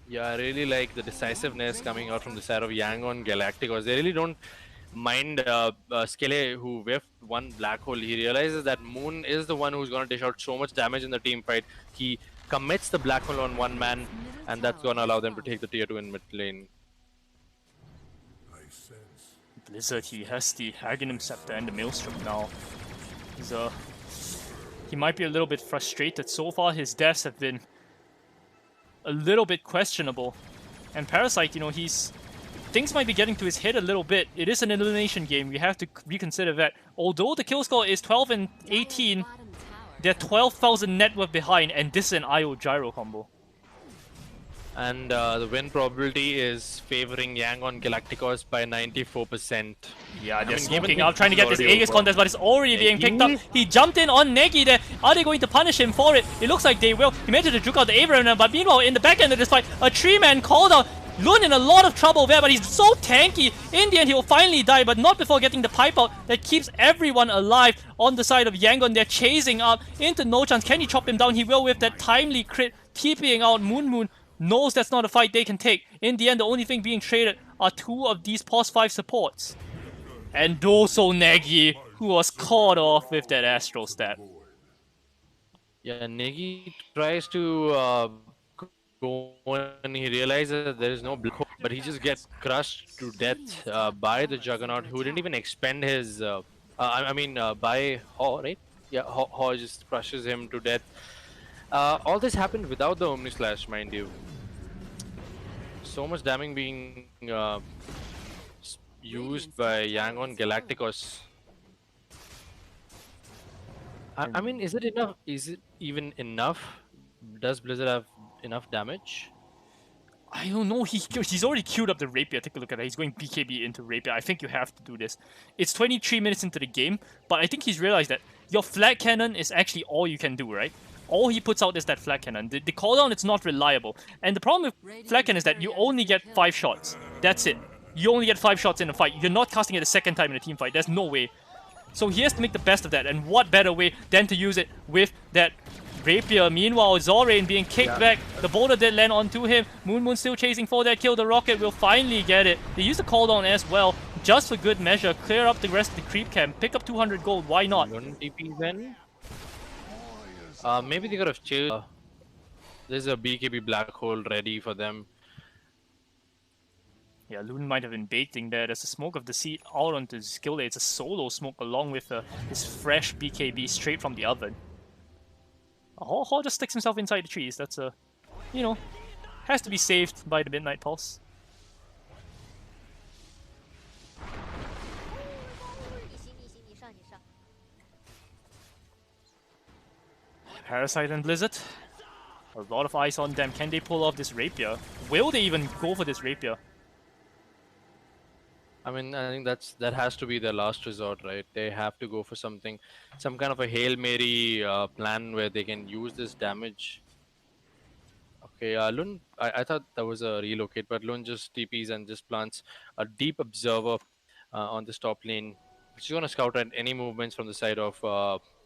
Speaker 3: Yeah, I really like the decisiveness coming out from the side of Yangon Galacticos. They really don't mind Skele, who whiffed one black hole. He realizes that Moon is the one who's going to dish out so much damage in the team fight. He commits the black hole on one man, and that's going to allow them to take the tier 2 in mid lane.
Speaker 1: Blizzard, he has the Aghanim Scepter and the Maelstrom now. He might be a little bit frustrated. So far, his deaths have been a little bit questionable. And Parasite, things might be getting to his head a little bit. It is an elimination game. We have to reconsider that. Although the kill score is 12 and 18, they're 12,000 net worth behind, and this is an IO gyro combo.
Speaker 3: And the win probability is favoring Yangon Galacticos by 94%.
Speaker 1: Yeah, they're smoking out, trying to get this Aegis contest, but it's already being picked up. He jumped in on Negi there. Are they going to punish him for it? It looks like they will. He managed to juke out the Abraham, but meanwhile, in the back end of this fight, a 3-man called out. Lune in a lot of trouble there, but he's so tanky. In the end, he will finally die, but not before getting the pipe out that keeps everyone alive on the side of Yangon. They're chasing up into No Chance. Can he chop him down? He will with that timely crit, TPing out Moon. Knows that's not a fight they can take. In the end, the only thing being traded are 2 of these pos 5 supports. And also Negi, who was caught off with that Astro stab.
Speaker 3: Yeah, Negi tries to go and he realizes that there is no black hole, but he just gets crushed to death by the Juggernaut, who didn't even expend his... by Haw, right? Yeah, Haw just crushes him to death. All this happened without the Omni Slash, mind you. So much damage being used by Yangon Galacticos. I mean, is it enough? Is it even enough? Does Blizzard have enough damage?
Speaker 1: I don't know. He's already queued up the rapier. Take a look at that. He's going BKB into rapier. I think you have to do this. It's 23 minutes into the game, but I think he's realized that your flat cannon is actually all you can do, right? All he puts out is that flat cannon. The cooldown is not reliable. And the problem with flat cannon is that you only get 5 shots. That's it. You only get 5 shots in a fight. You're not casting it a second time in a team fight. There's no way. So he has to make the best of that. And what better way than to use it with that rapier. Meanwhile, Zorain being kicked back. The boulder did land onto him. Moon still chasing for that kill. The rocket will finally get it. They use the cooldown as well, just for good measure. Clear up the rest of the creep camp. Pick up 200 gold. Why not?
Speaker 3: TP then. Maybe they could have chilled. There's a BKB black hole ready for them.
Speaker 1: Yeah, Loon might have been baiting there. There's a smoke of the seed out onto his skill. It's a solo smoke along with his fresh BKB straight from the oven. Ho just sticks himself inside the trees. That's you know, has to be saved by the Midnight Pulse. Parasite and Blizzard. A lot of eyes on them. Can they pull off this rapier? Will they even go for this rapier?
Speaker 3: I mean, I think that has to be their last resort, right? They have to go for something, some kind of a Hail Mary plan where they can use this damage. Okay, Lun, I thought that was a relocate, but Lun just TPs and just plants a deep observer on this top lane. She's going to scout at any movements from the side of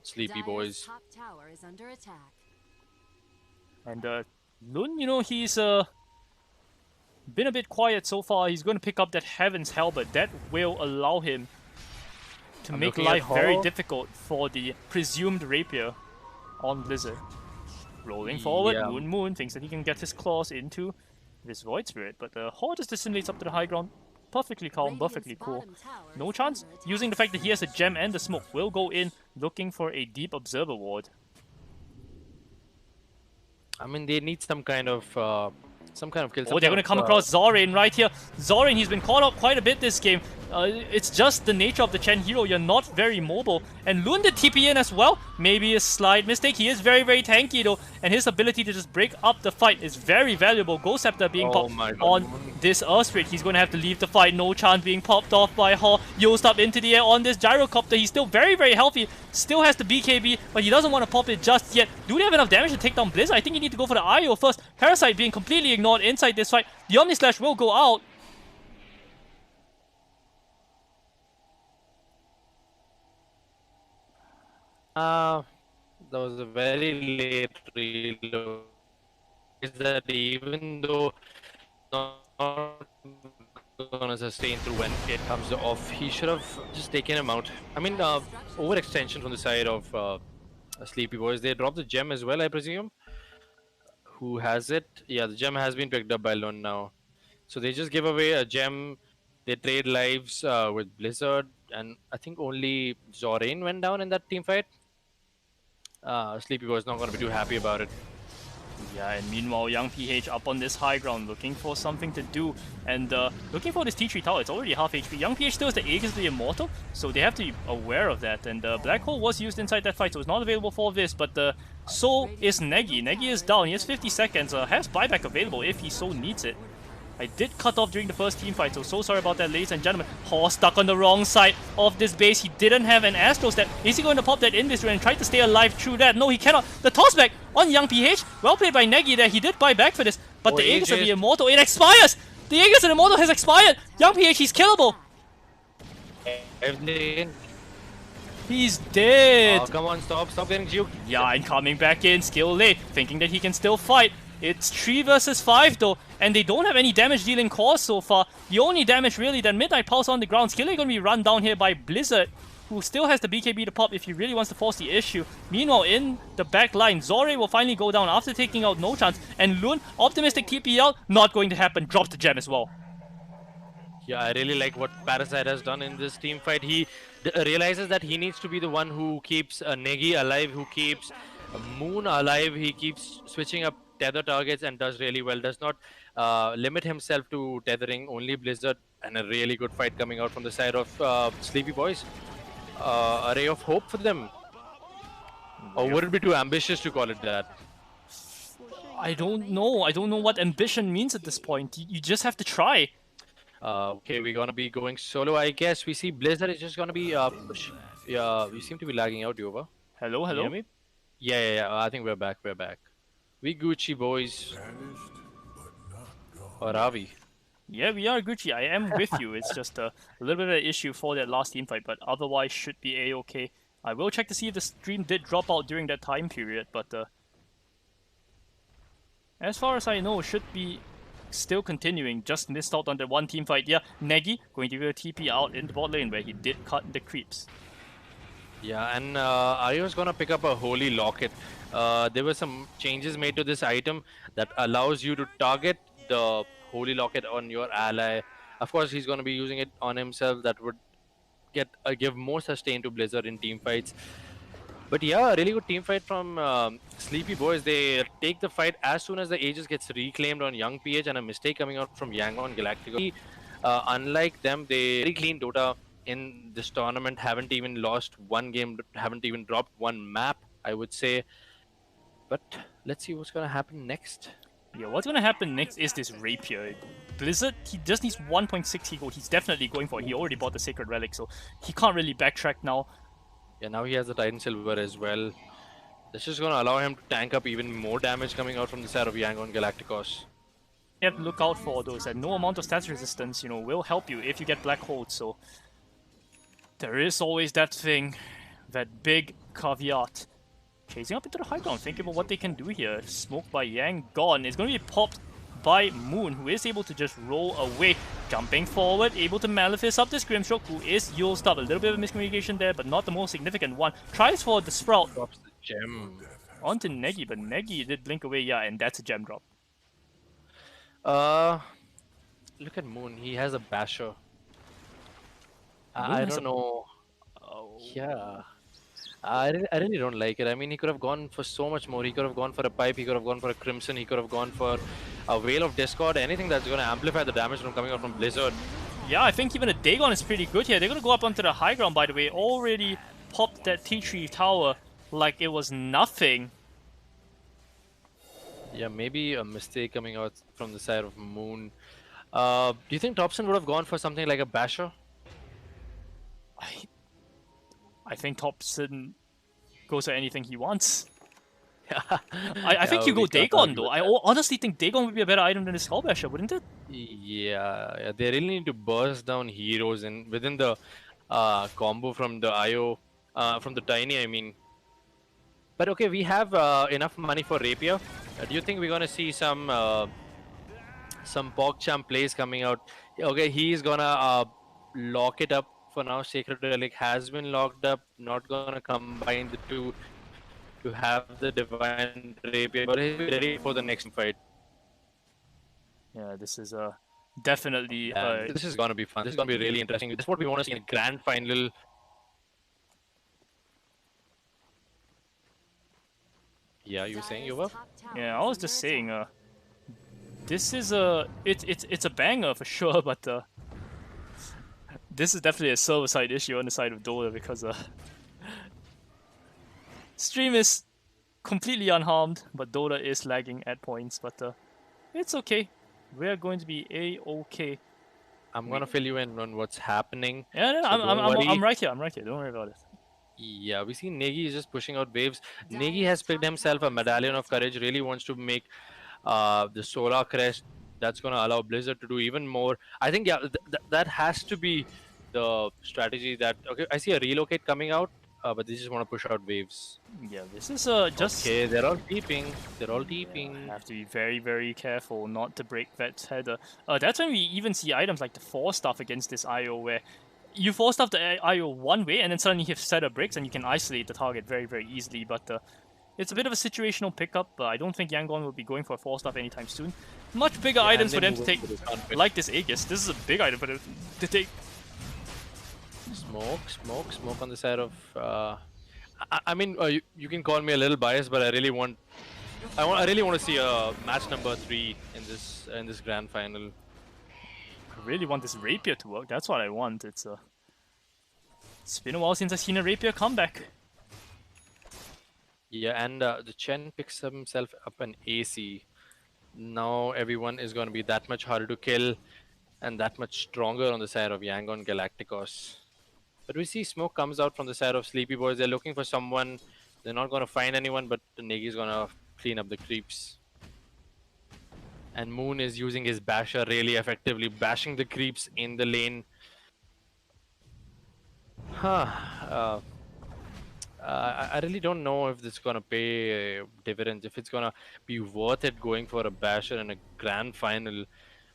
Speaker 3: Sleepy Boisz.
Speaker 2: Top tower is under attack.
Speaker 1: And Lun, you know, he's been a bit quiet so far. He's going to pick up that Heaven's Halberd. That will allow him to make life very difficult for the presumed rapier on Blizzard. Rolling forward, Moon thinks that he can get his claws into this Void Spirit, but the Horde just disseminates up to the high ground. Perfectly calm, perfectly cool. No chance. Using the fact that he has a gem and the smoke, will go in looking for a deep observer ward.
Speaker 3: I mean, they need some kind of kill.
Speaker 1: Oh, they're going to come across Zorain right here. Zorain, he's been caught up quite a bit this game. It's just the nature of the Chen hero. You're not very mobile. And Lun did TP in as well. Maybe a slight mistake. He is very, very tanky though. And his ability to just break up the fight is very valuable. Ghost Scepter being popped on this Earth Spirit. He's going to have to leave the fight. No chance being popped off by Hall. Used up into the air on this Gyrocopter. He's still very, very healthy. Still has the BKB, but he doesn't want to pop it just yet. Do they have enough damage to take down Blizzard? I think you need to go for the IO first. Parasite being completely ignored inside this fight. The Omni Slash will go out.
Speaker 3: That was a very late reload. Is that even though not gonna sustain through when it comes off, he should have just taken him out. I mean, overextension from the side of Sleepy Boisz. They dropped the gem as well, I presume. Who has it? Yeah, the gem has been picked up by Lun now. So they just give away a gem. They trade lives with Blizzard, and I think only Zorain went down in that team fight. Sleepy Boisz not going to be too happy about it.
Speaker 1: Yeah, and meanwhile, Young PH up on this high ground looking for something to do. And looking for this T3 tower. It's already half HP. Young PH still has the Aegis of the Immortal, so they have to be aware of that. And Black Hole was used inside that fight, so it's not available for this. But so is Negi. Negi is down. He has 50 seconds. Has buyback available if he so needs it. I did cut off during the first team fight, so sorry about that, ladies and gentlemen. Hall stuck on the wrong side of this base. He didn't have an Astro Step. Is he going to pop that Invis and try to stay alive through that? No, he cannot. The tossback on Young PH. Well played by Negi there. He did buy back for this, but the Aegis of the Immortal, it expires! The Aegis of the Immortal has expired! Young PH, he's killable! He's dead!
Speaker 3: Oh, come on, stop getting juked.
Speaker 1: Yeah, and coming back in, skill late, thinking that he can still fight. It's 3 versus 5 though, and they don't have any damage dealing cores so far. The only damage really, that Midnight Pulse on the ground. Skill going to be run down here by Blizzard, who still has the BKB to pop if he really wants to force the issue. Meanwhile, in the back line, Zore will finally go down after taking out No Chance, and Lun, optimistic TP out, not going to happen, drops the gem as well.
Speaker 3: Yeah, I really like what Parasite has done in this team fight. He realizes that he needs to be the one who keeps Negi alive, who keeps Moon alive. He keeps switching up tether targets and does really well. Does not limit himself to tethering only Blizzard, and a really good fight coming out from the side of Sleepy Boisz. A ray of hope for them. Or would it be too ambitious to call it that?
Speaker 1: I don't know. I don't know what ambition means at this point. You just have to try.
Speaker 3: Okay, we're gonna be going solo. I guess we see Blizzard is just gonna be push. Yeah, we seem to be lagging out, Yuva.
Speaker 1: Hello,
Speaker 3: Can you hear
Speaker 1: hello?
Speaker 3: me? Yeah. I think we're back. We're back. We Gucci boys. Or are we?
Speaker 1: Yeah, we are Gucci. I am with you. It's just a little bit of an issue for that last team fight, but otherwise should be a-okay. I will check to see if the stream did drop out during that time period, but as far as I know, should be still continuing. Just missed out on the one team fight. Yeah, Negi going to do a TP out in the bot lane where he did cut the creeps.
Speaker 3: Yeah, and Ario's gonna pick up a holy locket. There were some changes made to this item that allows you to target the holy locket on your ally. Of course, he's gonna be using it on himself. That would give more sustain to Blizzard in team fights. But yeah, a really good team fight from Sleepy Boys. They take the fight as soon as the Aegis gets reclaimed on Young PH, and a mistake coming out from Yangon Galacticos. Unlike them, they very clean Dota in this tournament. Haven't even lost one game. Haven't even dropped one map, I would say. But let's see what's gonna happen next.
Speaker 1: Yeah, what's gonna happen next is this Rapier. Blizzard, he just needs 1.6 gold. He's definitely going for it. He already bought the Sacred Relic, so he can't really backtrack now.
Speaker 3: Yeah, now he has the Titan Silver as well. This is gonna allow him to tank up even more damage coming out from the side of Yangon Galacticos.
Speaker 1: You have to look out for those, and no amount of stats resistance, you know, will help you if you get Black Hold, so there is always that thing, that big caveat. Chasing up into the high ground, thinking about what they can do here. Smoked by Yangon. It's going to be popped by Moon, who is able to just roll away. Jumping forward, able to Malefice up this Grimstroke, who is used up. A little bit of miscommunication there, but not the most significant one. Tries for the Sprout.
Speaker 3: Drops the gem.
Speaker 1: Onto Negi, but Negi did blink away, yeah, and that's a gem drop.
Speaker 3: Look at Moon. He has a Basher.
Speaker 1: Moon
Speaker 3: I
Speaker 1: has
Speaker 3: don't know. Yeah. I really don't like it. I mean, he could have gone for so much more. He could have gone for a pipe. He could have gone for a Crimson. He could have gone for a Veil of Discord. Anything that's going to amplify the damage from coming out from Blizzard.
Speaker 1: Yeah, I think even a Dagon is pretty good here. They're going to go up onto the high ground, by the way. Already popped that T3 tower like it was nothing.
Speaker 3: Yeah, maybe a mistake coming out from the side of Moon. Do you think Thompson would have gone for something like a Basher?
Speaker 1: I think Thompson goes for anything he wants.
Speaker 3: I
Speaker 1: I think you go Dagon though. I honestly think Dagon would be a better item than the Skull Basher, wouldn't it?
Speaker 3: Yeah, they really need to burst down heroes and within the combo from the IO, from the Tiny, I mean. But okay, we have enough money for Rapier. Do you think we're gonna see some PogChamp plays coming out? Okay, he's gonna lock it up for now. Sacred Relic has been locked up. Not gonna combine the two to have the Divine Rapier, but he'll be ready for the next fight.
Speaker 1: Yeah, this is definitely.
Speaker 3: This is gonna be fun. This is gonna be really interesting. This is what we want to see in a grand final. Yeah, you were saying, Yuva?
Speaker 1: Yeah, I was just saying. This is it's a banger for sure, but this is definitely a server side issue on the side of Dota because stream is completely unharmed, but Dota is lagging at points. But it's okay. We're going to be a-okay.
Speaker 3: I'm gonna fill you in on what's happening.
Speaker 1: Yeah,
Speaker 3: so
Speaker 1: I'm right here. I'm right here. Don't worry about it.
Speaker 3: Yeah, we see Negi is just pushing out waves. Negi has picked himself a Medallion of Courage. Really wants to make the Solar Crest. That's gonna allow Blizzard to do even more. I think that has to be the strategy. That okay, I see a relocate coming out. But they just want to push out waves.
Speaker 1: Yeah, this is just...
Speaker 3: Okay, they're all deeping. They're all deeping.
Speaker 1: Yeah, have to be very, very careful not to break that header. That's when we even see items like the 4-stuff against this IO, where you 4-stuff the IO one way, and then suddenly you have set of bricks, and you can isolate the target very, very easily. But it's a bit of a situational pickup, but I don't think Yangon will be going for a 4-stuff anytime soon. Much bigger items for them to take, like this Aegis. This is a big item for them to take.
Speaker 3: Smoke on the side of. I mean, you can call me a little biased, but I really want to see a match number 3 in this grand final.
Speaker 1: I really want this Rapier to work. That's what I want. It's been a while since I've seen a Rapier comeback.
Speaker 3: Yeah, and the Chen picks himself up an AC. Now everyone is going to be that much harder to kill and that much stronger on the side of Yangon Galacticos. But we see smoke comes out from the side of Sleepy Boys. They're looking for someone. They're not going to find anyone, but Negi's going to clean up the creeps. And Moon is using his basher really effectively, bashing the creeps in the lane. Huh. I really don't know if this is gonna pay dividends, if it's gonna be worth it going for a basher in a grand final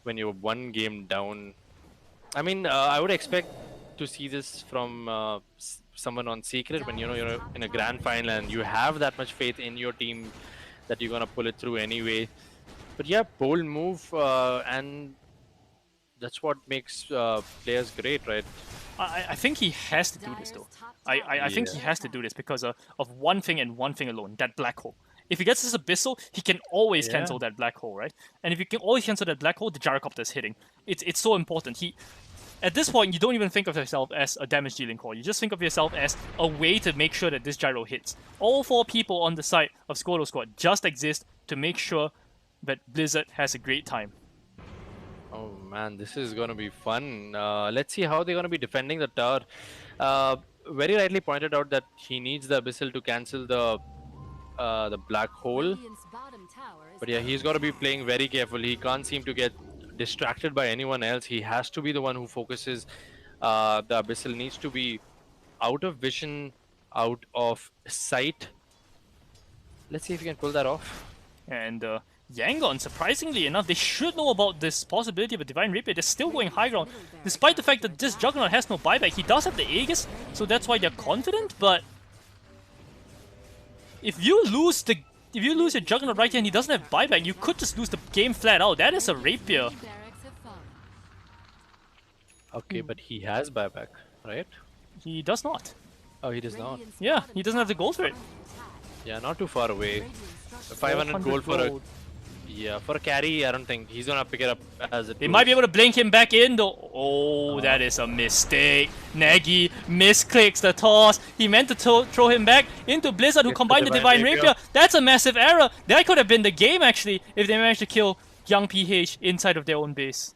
Speaker 3: when you're one game down. I mean, I would expect to see this from someone on Secret when you're in a grand final and you have that much faith in your team that you're gonna pull it through anyway. But yeah, bold move, and that's what makes players great, right?
Speaker 1: I think he has to do this though. I think he has to do this because of one thing and one thing alone, that black hole. If he gets this abyssal, he can always cancel that black hole, right? And if you can always cancel that black hole, the gyrocopter is hitting. It's so important. At this point, you don't even think of yourself as a damage dealing core. You just think of yourself as a way to make sure that this gyro hits. All 4 people on the side of Squirtle Squad just exist to make sure that Blizzard has a great time.
Speaker 3: Oh man, this is gonna be fun. Let's see how they're gonna be defending the tower. Very rightly pointed out that he needs the abyssal to cancel the black hole.
Speaker 2: Radiant's bottom tower is
Speaker 3: But yeah, he's got to be playing very careful. He can't seem to get distracted by anyone else. He has to be the one who focuses. The abyssal needs to be out of vision, out of sight. Let's see if he can pull that off.
Speaker 1: And Yangon, surprisingly enough, they should know about this possibility of a Divine Rapier. They're still going high ground, despite the fact that this Juggernaut has no buyback. He does have the Aegis, so that's why they're confident, but if you lose your Juggernaut right here and he doesn't have buyback, you could just lose the game flat out. That is a Rapier.
Speaker 2: barracks have fallen.
Speaker 3: Okay, but he has buyback, right?
Speaker 1: He does not.
Speaker 3: Oh, he does not.
Speaker 2: Radiant's
Speaker 1: Yeah,
Speaker 2: bottom
Speaker 1: he doesn't have the
Speaker 2: tower
Speaker 1: gold
Speaker 2: is
Speaker 1: for it.
Speaker 2: under attack.
Speaker 3: Yeah, not too far away.
Speaker 2: Radiant structures
Speaker 3: 500 gold for a
Speaker 1: gold.
Speaker 3: for a carry. I don't think he's gonna pick it up as it.
Speaker 1: They might be able to blink him back in though. Oh, that is a mistake. Negi misclicks the toss. He meant to throw him back into Blizzard, who
Speaker 3: Gets the
Speaker 1: combined the
Speaker 3: Divine
Speaker 1: Divine
Speaker 3: Rapier.
Speaker 1: Rapier. That's a massive error. That could have been the game actually if they managed to kill young PH inside of their own base.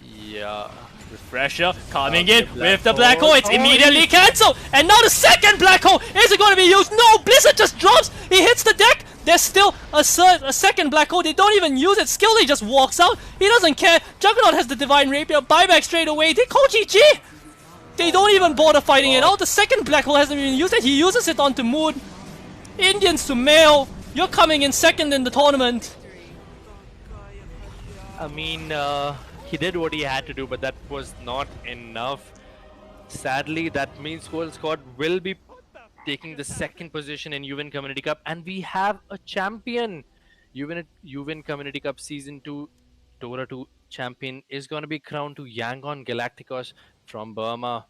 Speaker 3: Yeah.
Speaker 1: Refresher coming
Speaker 3: The
Speaker 1: in
Speaker 3: black
Speaker 1: with the black
Speaker 3: hole.
Speaker 1: hole. It's
Speaker 3: Oh,
Speaker 1: immediately cancelled. And now the second black hole. Is it going to be used? No, Blizzard just drops. He hits the deck. There's still a second black hole. They don't even use it. Skillly just walks out. He doesn't care. Juggernaut has the Divine Rapier. Buyback straight away. They call GG. They don't even bother fighting it out. The second black hole hasn't even used it. He uses it onto Moon. Indians to male. You're coming in second in the tournament.
Speaker 3: I mean, he did what he had to do, but that was not enough. Sadly, that means Squirtle Squad will be taking the second position in Yuvin Community Cup, and we have a champion. Yuvin Community Cup Season 2 Dota 2 champion is going to be crowned to Yangon Galacticos from Burma.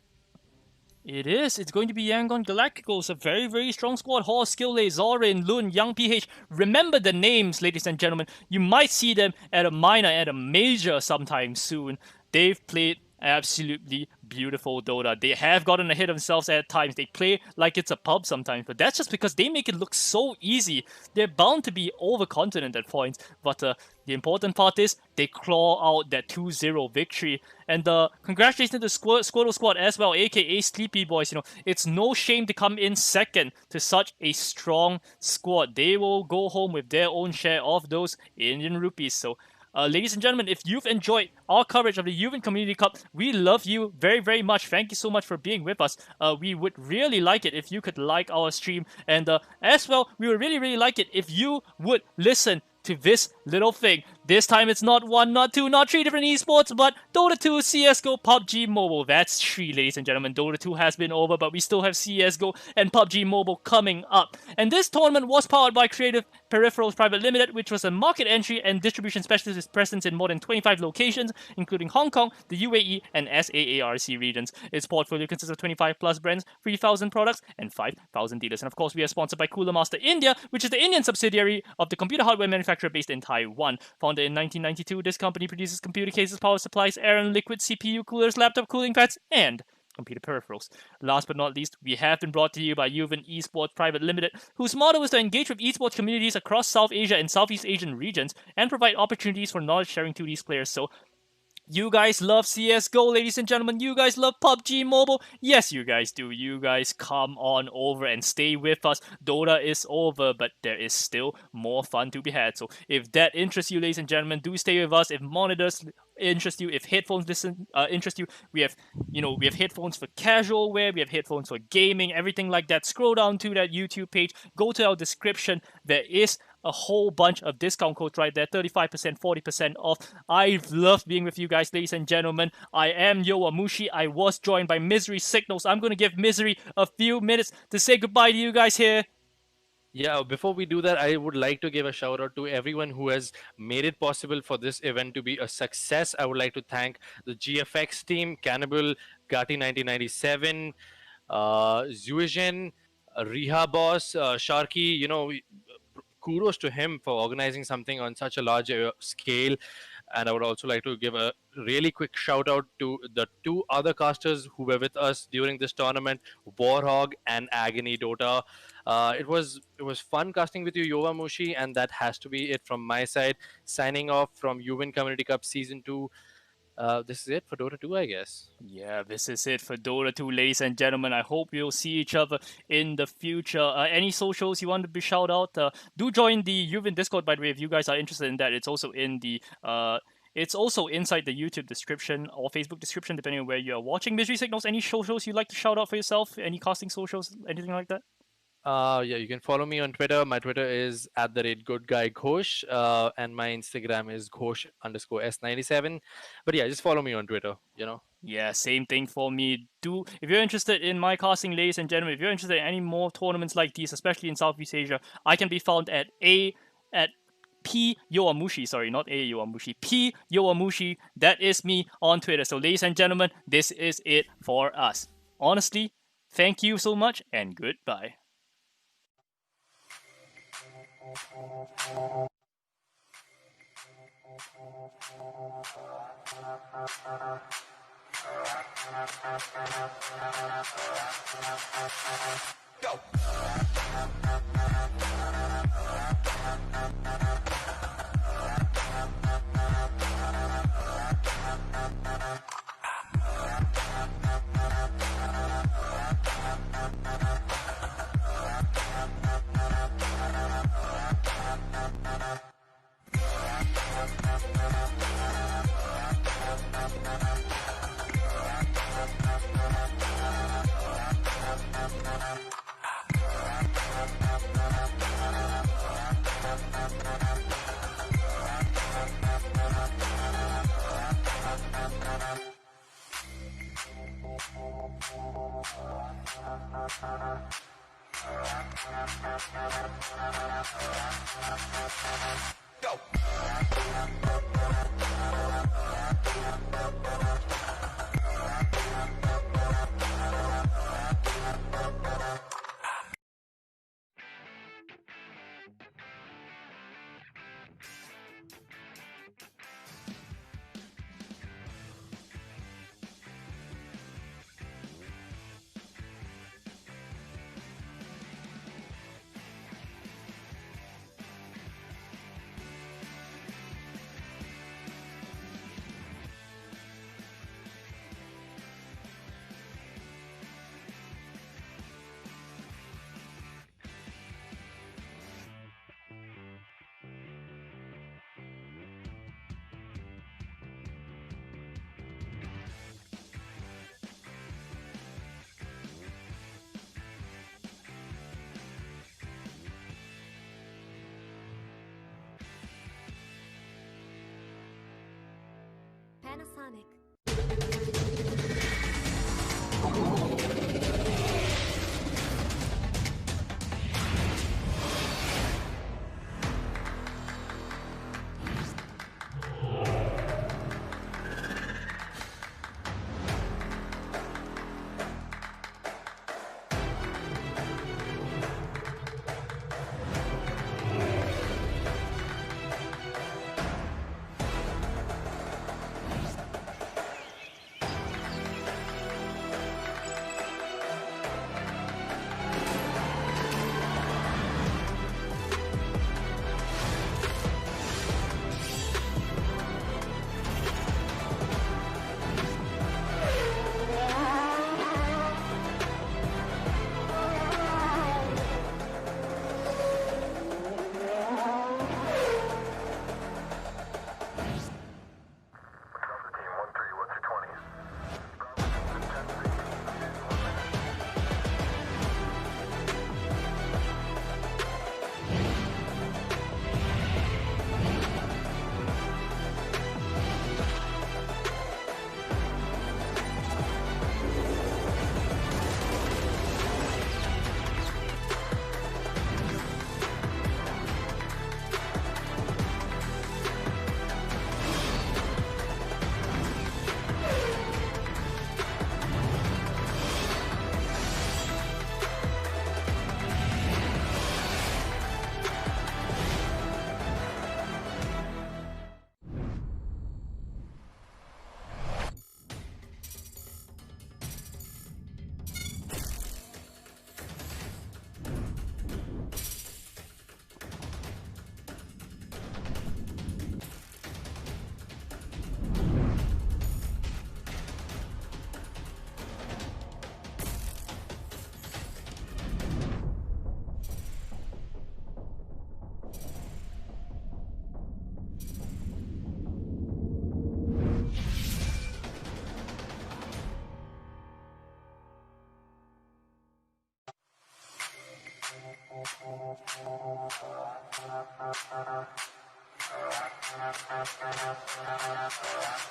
Speaker 1: It is. It's going to be Yangon Galacticos, a very, very strong squad. Horse, Skillay, Zorin, Lun, Young PH. Remember the names, ladies and gentlemen. You might see them at a minor, at a major sometime soon. They've played absolutely beautiful Dota. They have gotten ahead of themselves at times. They play like it's a pub sometimes, but that's just because they make it look so easy. They're bound to be overconfident at points, but the important part is they claw out that 2-0 victory. And congratulations to the Squirtle Squad as well, aka Sleepy Boys. It's no shame to come in second to such a strong squad. They will go home with their own share of those Indian rupees. So ladies and gentlemen, if you've enjoyed our coverage of the Yuvin Community Cup, we love you very, very much. Thank you so much for being with us. We would really like it if you could like our stream. And as well, we would really, really like it if you would listen to this little thing. This time it's not 1, not 2, not 3 different esports, but Dota 2, CSGO, Pubg Mobile. That's 3, ladies and gentlemen. Dota 2 has been over, but we still have CSGO and Pubg Mobile coming up. And this tournament was powered by Creative Peripherals Private Limited, which was a market entry and distribution specialist with presence in more than 25 locations, including Hong Kong, the UAE, and SAARC regions. Its portfolio consists of 25 plus brands, 3,000 products, and 5,000 dealers. And of course, we are sponsored by Cooler Master India, which is the Indian subsidiary of the computer hardware manufacturer based in Taiwan. Founded in 1992, this company produces computer cases, power supplies, air and liquid CPU coolers, laptop cooling pads, and computer peripherals. Last but not least, we have been brought to you by Yuvin Esports Private Limited, whose motto is to engage with esports communities across South Asia and Southeast Asian regions and provide opportunities for knowledge sharing to these players. So you guys love CSGO, ladies and gentlemen. You guys love Pubg Mobile. Yes, you guys do. You guys come on over and stay with us. Dota is over, but there is still more fun to be had. So if that interests you, ladies and gentlemen, do stay with us. If monitors interest you, if headphones interest you, we have headphones for casual wear, we have headphones for gaming, everything like that. Scroll down to that YouTube page, go to our description. There is a whole bunch of discount codes right there, 35%, 40% off. I've loved being with you guys, ladies and gentlemen. I am Yowamushi. I was joined by Misery Signals. I'm going to give Misery a few minutes to say goodbye to you guys here.
Speaker 3: Yeah, before we do that, I would like to give a shout out to everyone who has made it possible for this event to be a success. I would like to thank the GFX team, Cannibal, Gati 1997, Zuijen, Riha Boss, Sharky. Kudos to him for organizing something on such a large scale. And I would also like to give a really quick shout out to the two other casters who were with us during this tournament, Warhog and Agony Dota. It was fun casting with you, Yowamushi, and that has to be it from my side. Signing off from Yuvin Community Cup Season 2. This is it for Dota 2, I guess.
Speaker 1: Yeah, this is it for Dota 2, ladies and gentlemen. I hope we'll see each other in the future. Any socials you want to be shout out? Do join the Yuvin Discord, by the way, if you guys are interested in that. It's also in the it's also inside the YouTube description or Facebook description, depending on where you're watching. Misery Signals, any socials you'd like to shout out for yourself? Any casting socials, anything like that?
Speaker 3: Yeah, you can follow me on Twitter. My Twitter is @goodguyghosh, and my Instagram is ghosh_s97. But yeah, just follow me on Twitter.
Speaker 1: Yeah, same thing for me. If you're interested in my casting, ladies and gentlemen, if you're interested in any more tournaments like these, especially in Southeast Asia, I can be found at P Yowamushi, sorry, not A Yowamushi, P Yowamushi. That is me on Twitter. So, ladies and gentlemen, this is it for us. Honestly, thank you so much and goodbye.
Speaker 4: Go. Go.
Speaker 2: Panasonic.